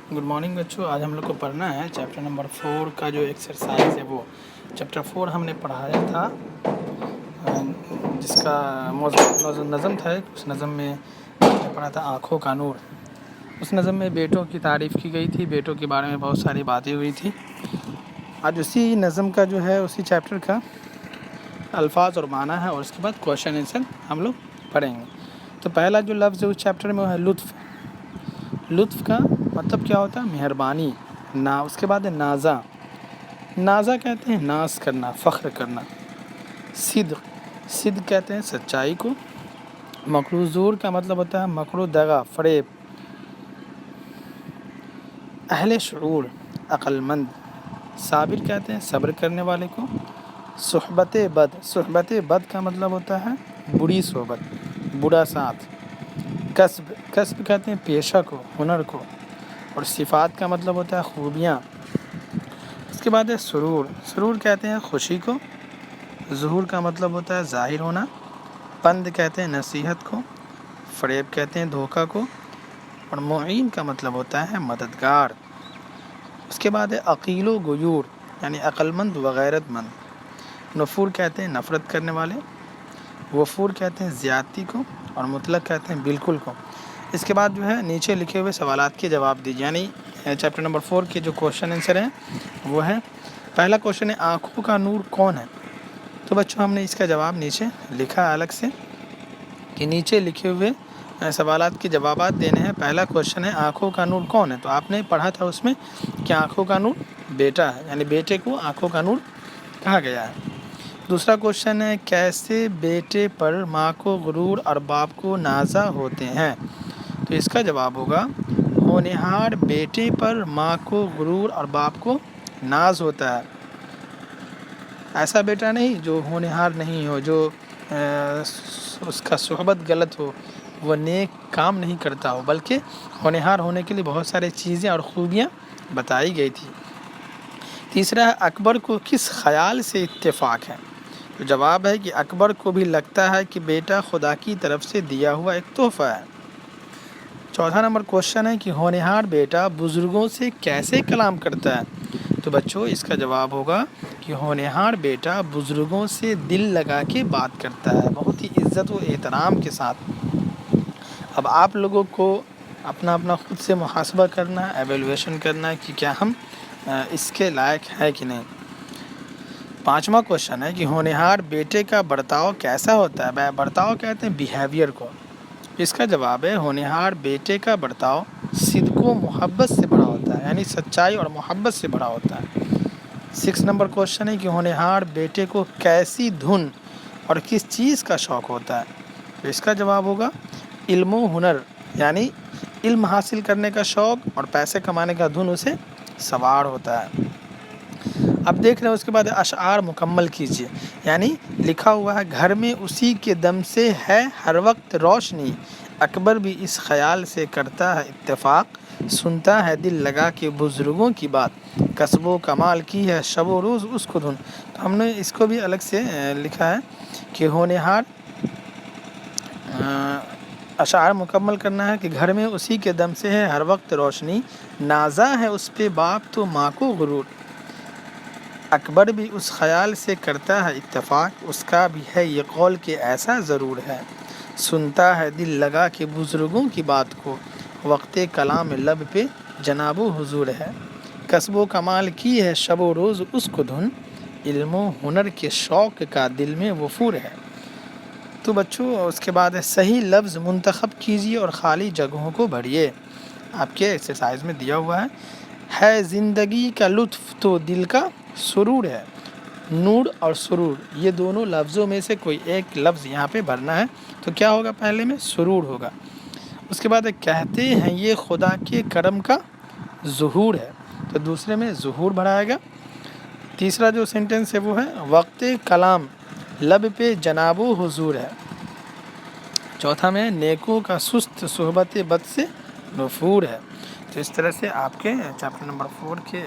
Good morning बच्चों। आज हम लोग को पढ़ना है चैप्टर नंबर 4 का जो एक्सरसाइज है वो चैप्टर 4 हमने पढ़ाया था, जिसका नज़म था। उस नज़म में पढ़ा था आँखों का नूर। उस नज़म में बेटों की तारीफ़ की गई थी, बेटों के बारे में बहुत सारी बातें हुई थी। आज उसी नज़म का जो है उसी चैप्टर का अल्फाज और माना है, और उसके बाद क्वेश्चन आंसर हम लोग पढ़ेंगे। तो पहला जो लफ्ज़ है उस चैप्टर में वो है लुत्फ़। लुत्फ़ का मतलब क्या होता है? मेहरबानी। ना उसके बाद है नाज़ा। नाज़ा कहते हैं नाज करना, फ़ख्र करना। सिद्क़, सिद्क़ कहते हैं सच्चाई को। मकरू ज़ूर का मतलब होता है मकरू दगा, फ़रेब। अहले शुऊर, अक़लमंद। साबिर कहते हैं सब्र करने वाले को। सुहबत बद, सुहबत बद का मतलब होता है बुरी सोहबत, बुरा साथ। कस्ब, कस्ब कहते हैं पेशा को, हुनर को। और सिफ़ात का मतलब होता है खूबियाँ। उसके बाद है सुरूर, सुरूर कहते हैं खुशी को। ज़ुहूर का मतलब होता है ज़ाहिर होना। पंद कहते हैं नसीहत को। फ़रेब कहते हैं धोखा को। और मुईन का मतलब होता है मददगार। उसके बाद है अकील गुयूर, यानी अक़लमंद व गैरतमंद। नफ़ूर कहते हैं नफ़रत करने वाले। वफ़ूर कहते हैं ज़्यादती को। और मुतलक कहते हैं बिल्कुल को। इसके बाद जो है नीचे लिखे हुए सवालात के जवाब दीजिए, यानी चैप्टर नंबर 4 के जो क्वेश्चन आंसर हैं वो है। पहला क्वेश्चन है आँखों का नूर कौन है? तो बच्चों हमने इसका जवाब नीचे लिखा है अलग से कि नीचे लिखे हुए सवालात के जवाब देने हैं। पहला क्वेश्चन है आँखों का नूर कौन है? तो आपने पढ़ा था उसमें कि आँखों का नूर बेटा है, यानी बेटे को आँखों का नूर कहा गया है। दूसरा क्वेश्चन है कैसे बेटे पर माँ को गुरूर और बाप को नाज़ा होते हैं? तो इसका जवाब होगा होनहार बेटे पर माँ को गुरूर और बाप को नाज होता है। ऐसा बेटा नहीं जो होनहार नहीं हो, जो उसका सोहबत गलत हो, वो नेक काम नहीं करता हो, बल्कि होनहार होने के लिए बहुत सारी चीज़ें और खूबियाँ बताई गई थी। तीसरा है अकबर को किस ख़याल से इत्तेफाक है? तो जवाब है कि अकबर को भी लगता है कि बेटा खुदा की तरफ से दिया हुआ एक तोहफ़ा है। चौथा नंबर क्वेश्चन है कि होनहार बेटा बुज़ुर्गों से कैसे कलाम करता है? तो बच्चों इसका जवाब होगा कि होनहार बेटा बुज़ुर्गों से दिल लगा के बात करता है, बहुत ही इज़्ज़त व एहतराम के साथ। अब आप लोगों को अपना अपना ख़ुद से मुहासबा करना है, एवेलुएशन करना है कि क्या हम इसके लायक है कि नहीं। पांचवा क्वेश्चन है कि होनहार बेटे का बर्ताव कैसा होता है? बर्ताव कहते हैं बिहेवियर को। इसका जवाब है होनहार बेटे का बर्ताव सिद्क़ व मोहब्बत से भरा होता है, यानी सच्चाई और मोहब्बत से भरा होता है। 6 नंबर क्वेश्चन है कि होनहार बेटे को कैसी धुन और किस चीज़ का शौक़ होता है? तो इसका जवाब होगा इल्म व हुनर, यानी इल्म हासिल करने का शौक़ और पैसे कमाने का धुन उसे सवार होता है। अब देख रहे हैं उसके बाद अशआर मुकम्मल कीजिए, यानी लिखा हुआ है घर में उसी के दम से है हर वक्त रोशनी, अकबर भी इस ख़याल से करता है इत्तेफाक, सुनता है दिल लगा के बुज़ुर्गों की बात, कसबो कमाल की है शबो रोज़ उसको धुन। तो हमने इसको भी अलग से लिखा है कि होनहार अशआर मुकम्मल करना है कि घर में उसी के दम से है हर वक्त रोशनी, नाज़ा है उस पे बाप तो माँ को गुरूर, अकबर भी उस ख़याल से करता है इत्तेफाक, उसका भी है ये कौल कि ऐसा ज़रूर है, सुनता है दिल लगा के बुज़ुर्गों की बात को, वक़्त कलाम लब पे जनाबो हुजूर है, कसबो कमाल की है शबो रोज़ उसको धुन, इल्मो हुनर के शौक़ का दिल में वफूर है। तो बच्चों उसके बाद है सही लफ्ज़ मुंतखब कीजिए और ख़ाली जगहों को भरिए। आपके एक्सरसाइज में दिया हुआ है ज़िंदगी का लुत्फ़ तो दिल का सुरूर है। नूर और सुरूर ये दोनों लफ्ज़ों में से कोई एक लफ्ज़ यहाँ पे भरना है। तो क्या होगा? पहले में सुरूर होगा। उसके बाद कहते हैं ये खुदा के करम का ज़ुहूर है, तो दूसरे में ज़ुहूर भराएगा। तीसरा जो सेंटेंस है वो है वक्त कलाम लब पे जनाबो हुजूर है। चौथा में नेकों का सुस्त सोहबत बद से नफूर है। तो इस तरह से आपके चैप्टर नंबर 4 के